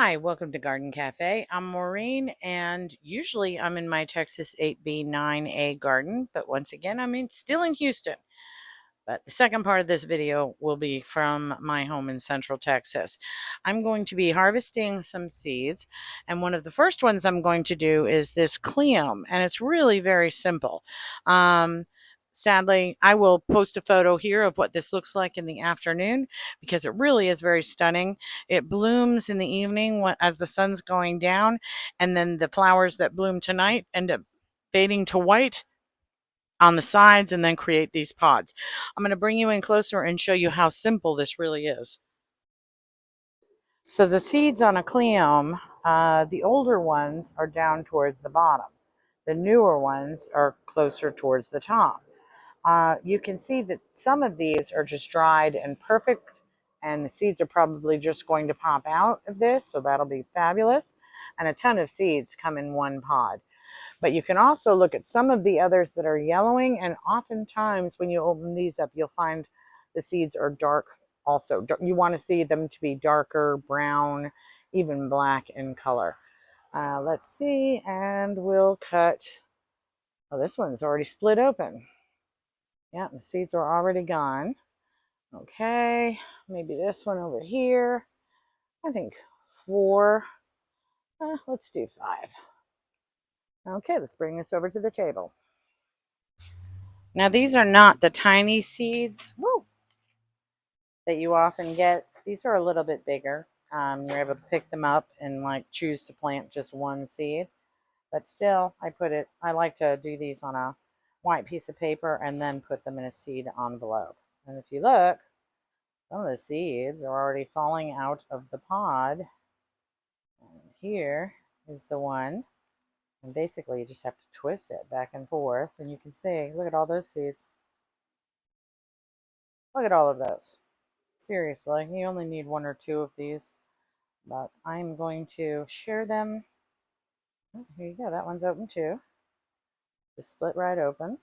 Hi, welcome to Garden Cafe. I'm Maureen, and usually I'm in my Texas 8B 9A garden, but once again, still in Houston. But the second part of this video will be from my home in Central Texas. I'm going to be harvesting some seeds, and one of the first ones I'm going to do is this Cleum, and it's really very simple. Sadly, I will post a photo here of what this looks like in the afternoon because it really is very stunning. It blooms in the evening as the sun's going down, and then the flowers that bloom tonight end up fading to white on the sides and then create these pods. I'm going to bring you in closer and show you how simple this really is. So the seeds on a Cleum, the older ones are down towards the bottom. The newer ones are closer towards the top. You can see that some of these are just dried and perfect, and the seeds are probably just going to pop out of this, so that'll be fabulous. And a ton of seeds come in one pod. But you can also look at some of the others that are yellowing, and oftentimes when you open these up, you'll find the seeds are dark also. You want to see them to be darker, brown, even black in color. Let's see, and we'll cut. Oh, this one's already split open. Yeah, the seeds are already gone. Okay, maybe this one over here. I think 4. Let's do 5. Okay, let's bring this over to the table. Now, these are not the tiny seeds that you often get. These are a little bit bigger. You're able to pick them up and like choose to plant just one seed. But still, I like to do these on a white piece of paper and then put them in a seed envelope. And if you look, some of the seeds are already falling out of the pod. And here is the one. And basically, you just have to twist it back and forth. And you can see, look at all those seeds. Look at all of those. Seriously, you only need 1 or 2 of these. But I'm going to share them. Oh, here you go. That one's open too. Just split right open.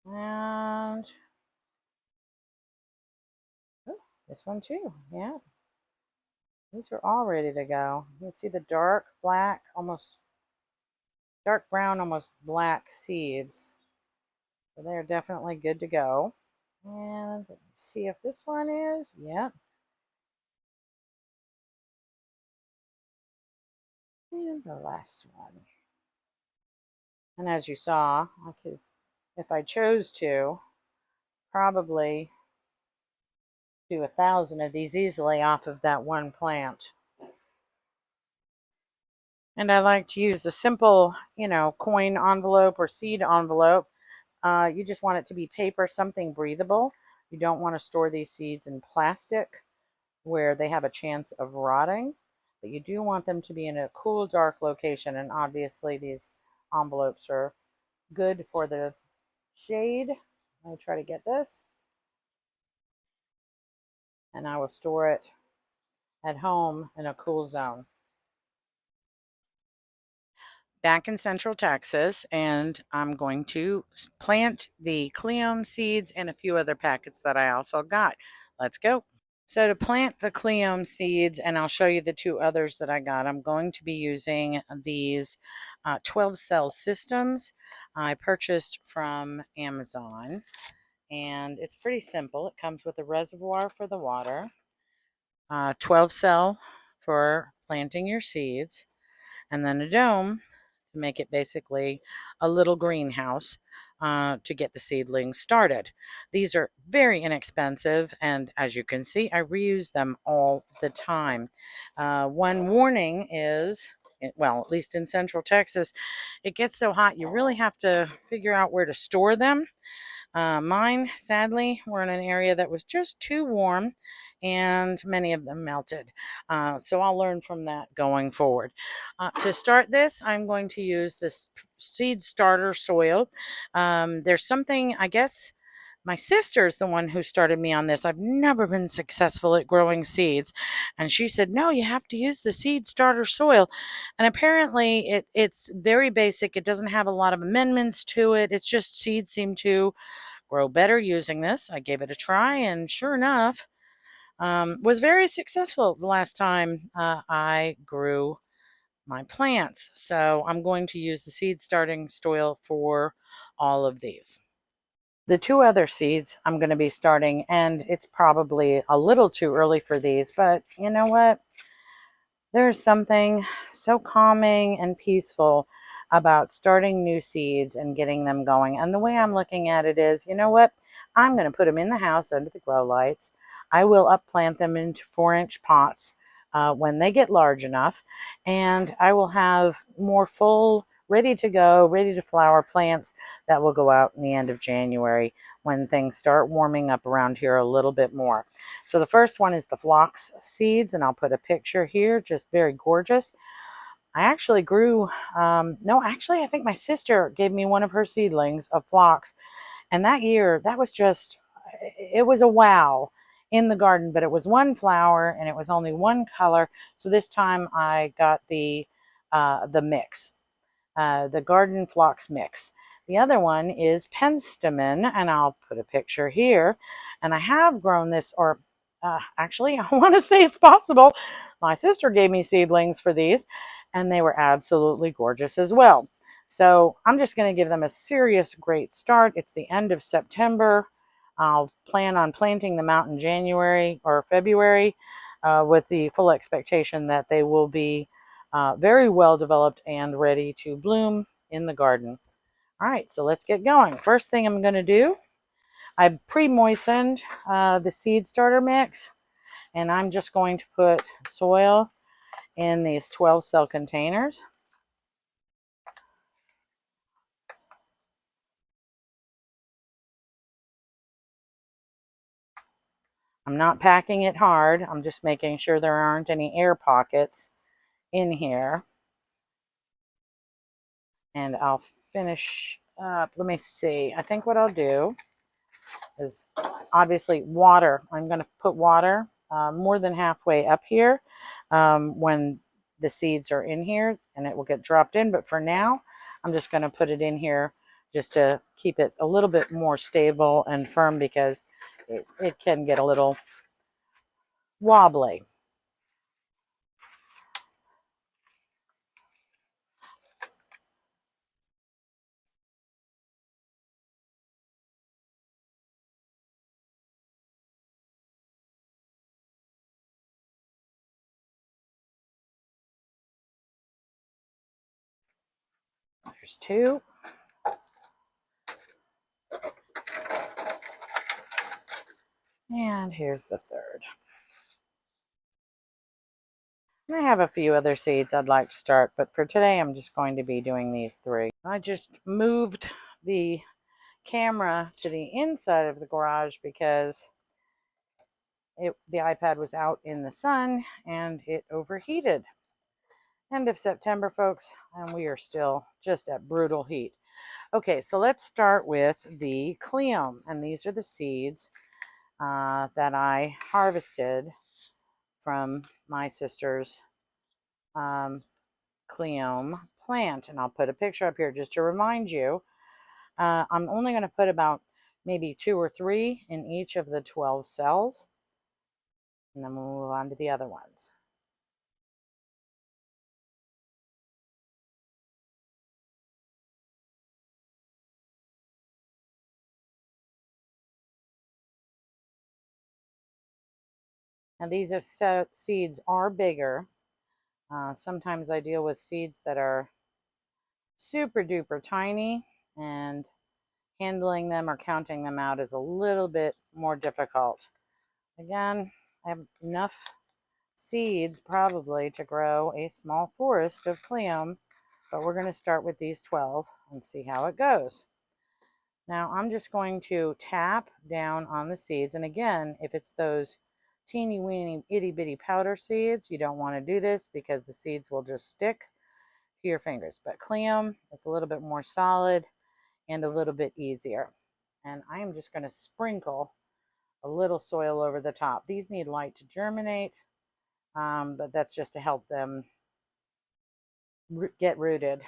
And oh, this one too. Yeah. These are all ready to go. You can see the dark black, almost dark brown, almost black seeds. So they're definitely good to go. And let's see if this one is. Yep. And the last one. And as you saw, I could, if I chose to, probably do 1,000 of these easily off of that one plant. And I like to use a simple, coin envelope or seed envelope. You just want it to be paper, something breathable. You don't want to store these seeds in plastic where they have a chance of rotting. But you do want them to be in a cool, dark location. And obviously these envelopes are good for the shade. Let me try to get this. And I will store it at home in a cool zone. Back in Central Texas, and I'm going to plant the Cleum seeds and a few other packets that I also got. Let's go. So to plant the Cleum seeds, and I'll show you the 2 others that I got, I'm going to be using these 12-cell systems I purchased from Amazon. And it's pretty simple. It comes with a reservoir for the water, 12-cell for planting your seeds, and then a dome to make it basically a little greenhouse to get the seedlings started. These are very inexpensive, and as you can see, I reuse them all the time. One warning is, well, at least in Central Texas, it gets so hot you really have to figure out where to store them. Mine, sadly, were in an area that was just too warm, and many of them melted. So I'll learn from that going forward. To start this, I'm going to use this seed starter soil. There's something, I guess, my sister's the one who started me on this. I've never been successful at growing seeds. And she said, no, you have to use the seed starter soil. And apparently it's very basic. It doesn't have a lot of amendments to it. It's just seeds seem to grow better using this. I gave it a try, and sure enough, was very successful the last time I grew my plants. So I'm going to use the seed starting soil for all of these. The two other seeds I'm going to be starting, and it's probably a little too early for these, but you know what? There's something so calming and peaceful about starting new seeds and getting them going. And the way I'm looking at it is, you know what? I'm going to put them in the house under the grow lights. I will upplant them into 4-inch pots when they get large enough. And I will have more full, ready to go, ready to flower plants that will go out in the end of January when things start warming up around here a little bit more. So the first one is the phlox seeds, and I'll put a picture here, just very gorgeous. I actually grew, no, actually, I think my sister gave me one of her seedlings of phlox, and that year, that was just, it was a wow in the garden, but it was one flower, and it was only one color, so this time I got the mix, the garden phlox mix. The other one is penstemon, and I'll put a picture here. And I have grown this, or actually, I want to say it's possible. My sister gave me seedlings for these, and they were absolutely gorgeous as well. So I'm just going to give them a serious great start. It's the end of September. I'll plan on planting them out in January or February with the full expectation that they will be very well developed and ready to bloom in the garden. All right, so let's get going. First thing I'm going to do, I've pre-moistened the seed starter mix, and I'm just going to put soil in these 12 cell containers. I'm not packing it hard. I'm just making sure there aren't any air pockets in here. And I'll finish up. Let me see. I think what I'll do is obviously water. I'm going to put water more than halfway up here when the seeds are in here, and it will get dropped in. But for now, I'm just going to put it in here just to keep it a little bit more stable and firm, because it can get a little wobbly. There's two. And here's the third. I have a few other seeds I'd like to start, but for today I'm just going to be doing these three. I just moved the camera to the inside of the garage because the iPad was out in the sun and it overheated. End of September, folks, and we are still just at brutal heat. Okay, so let's start with the Cleome, and these are the seeds that I harvested from my sister's Cleome plant, and I'll put a picture up here just to remind you. I'm only going to put about maybe 2 or 3 in each of the 12 cells, and then we'll move on to the other ones. Now these are seeds are bigger. Sometimes I deal with seeds that are super duper tiny, and handling them or counting them out is a little bit more difficult. Again, I have enough seeds probably to grow a small forest of Cleome, but we're going to start with these 12 and see how it goes. Now I'm just going to tap down on the seeds, and again, if it's those teeny weeny itty bitty powder seeds, you don't want to do this because the seeds will just stick to your fingers. But Cleome is a little bit more solid and a little bit easier. And I am just going to sprinkle a little soil over the top. These need light to germinate, but that's just to help them get rooted.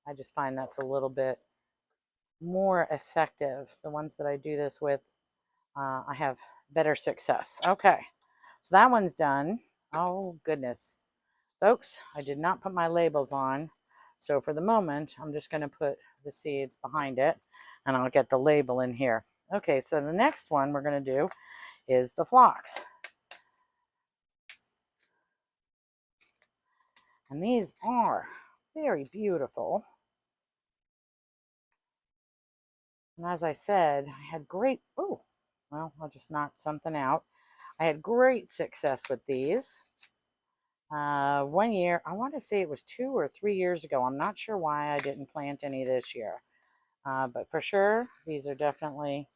I just find that's a little bit more effective. The ones that I do this with, I have better success. Okay, So that one's done. Oh, goodness. Folks, I did not put my labels on. So for the moment, I'm just going to put the seeds behind it, and I'll get the label in here. Okay, so the next one we're going to do is the phlox. And these are very beautiful. And as I said, I had great, oh, well, I'll just knock something out. I had great success with these. One year, I want to say it was 2 or 3 years ago. I'm not sure why I didn't plant any this year. But for sure, these are definitely,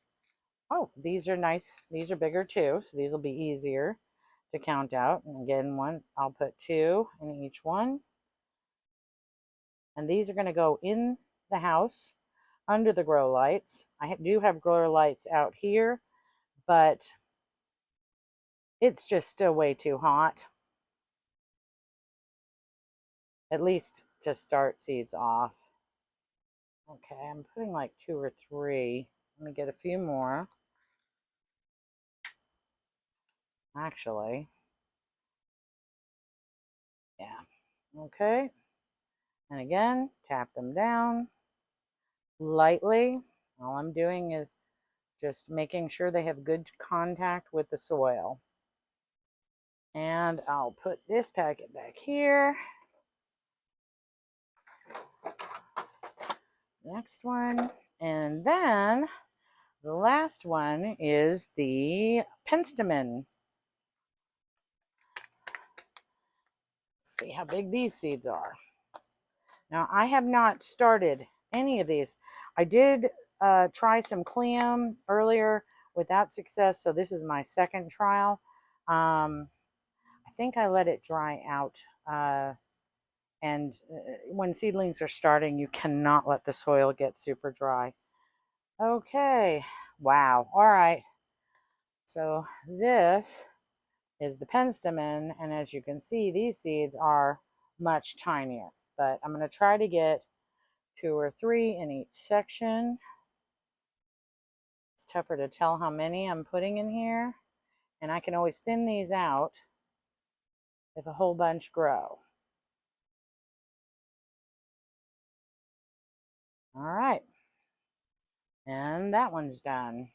oh, these are nice. These are bigger too, so these will be easier to count out. And again, I'll put 2 in each one. And these are going to go in the house under the grow lights. I do have grow lights out here, but it's just still way too hot, at least to start seeds off. Okay, I'm putting like 2 or 3. Let me get a few more. Actually, yeah. Okay. And again, tap them down lightly. All I'm doing is just making sure they have good contact with the soil. And I'll put this packet back here. Next one. And then the last one is the penstemon. Let's see how big these seeds are. Now, I have not started any of these. I did try some clam earlier without success, so this is my second trial. I think I let it dry out. And when seedlings are starting, you cannot let the soil get super dry. Okay, wow, all right. So this is the penstemon, and as you can see, these seeds are much tinier. But I'm going to try to get 2 or 3 in each section. It's tougher to tell how many I'm putting in here, and I can always thin these out if a whole bunch grow. All right, and that one's done.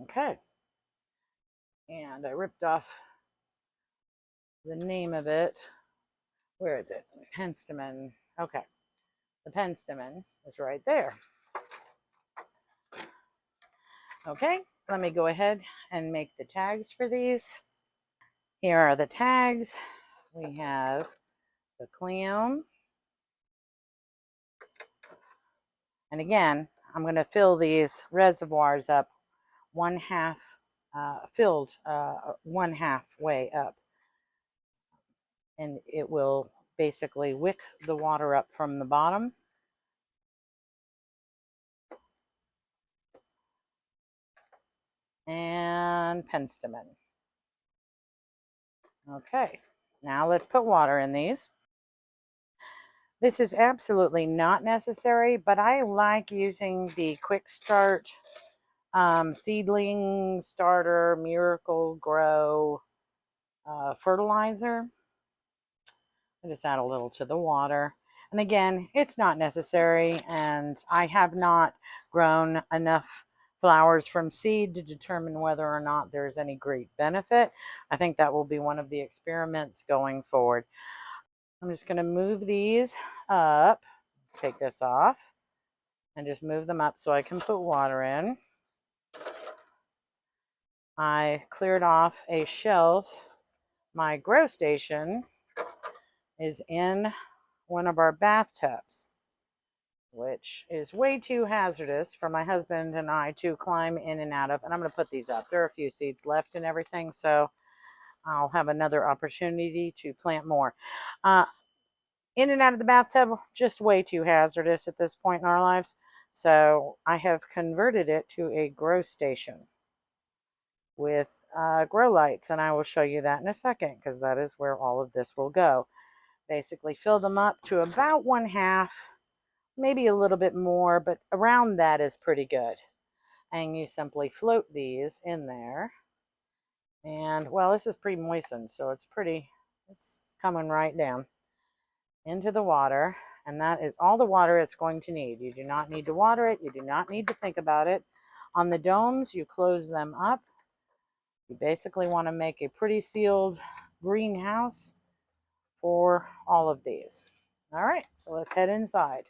Okay, and I ripped off the name of it. Where is it? Penstemon. Okay, the penstemon is right there. Okay, let me go ahead and make the tags for these. Here are the tags. We have the clam. And again, I'm going to fill these reservoirs up filled 1/2 way up. And it will basically wick the water up from the bottom. And penstemon. Okay, now let's put water in these. This is absolutely not necessary, but I like using the Quick Start seedling starter Miracle Grow fertilizer. I just add a little to the water. And again, it's not necessary, and I have not grown enough flowers from seed to determine whether or not there's any great benefit. I think that will be one of the experiments going forward. I'm just going to move these up, take this off, and just move them up so I can put water in. I cleared off a shelf. My grow station is in one of our bathtubs, which is way too hazardous for my husband and I to climb in and out of. And I'm going to put these up. There are a few seeds left and everything, so I'll have another opportunity to plant more. In and out of the bathtub, just way too hazardous at this point in our lives. So I have converted it to a grow station with grow lights, and I will show you that in a second, because that is where all of this will go. Basically fill them up to about 1/2 maybe a little bit more, but around that is pretty good. And you simply float these in there. And well, this is pre-moistened, so it's coming right down into the water. And that is all the water it's going to need. You do not need to water it. You do not need to think about it. On the domes, you close them up. You basically want to make a pretty sealed greenhouse for all of these. All right, so let's head inside.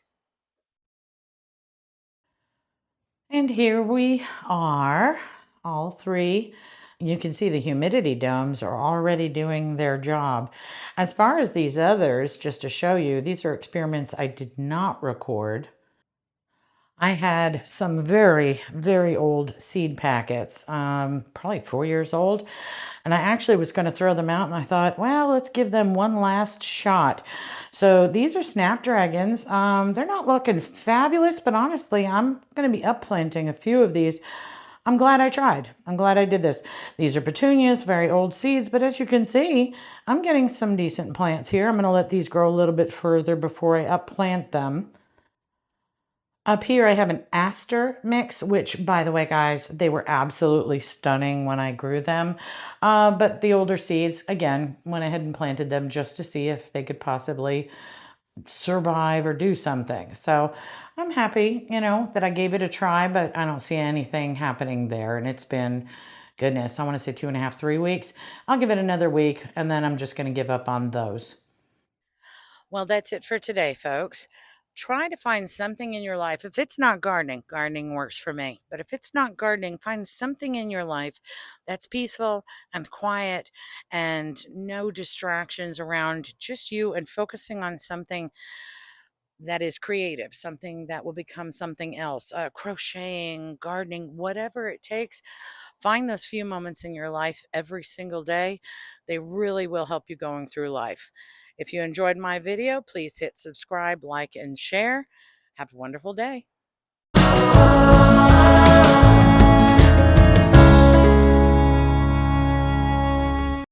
And here we are, all three. You can see the humidity domes are already doing their job. As far as these others, just to show you, these are experiments I did not record. I had some very, very old seed packets, probably 4 years old. And I actually was going to throw them out, and I thought, well, let's give them one last shot. So these are snapdragons. They're not looking fabulous, but honestly, I'm going to be upplanting a few of these. I'm glad I tried. I'm glad I did this. These are petunias, very old seeds, but as you can see, I'm getting some decent plants here. I'm going to let these grow a little bit further before I upplant them. Up here, I have an aster mix, which, by the way, guys, they were absolutely stunning when I grew them. But the older seeds, again, went ahead and planted them just to see if they could possibly survive or do something. So I'm happy, that I gave it a try, but I don't see anything happening there. And it's been, goodness, I want to say 2.5, 3 weeks. I'll give it another week, and then I'm just going to give up on those. Well, that's it for today, folks. Try to find something in your life. If it's not gardening, gardening works for me. But if it's not gardening, find something in your life that's peaceful and quiet and no distractions around, just you, and focusing on something that is creative, something that will become something else, crocheting, gardening, whatever it takes. Find those few moments in your life every single day. They really will help you going through life. If you enjoyed my video, please hit subscribe, like, and share. Have a wonderful day.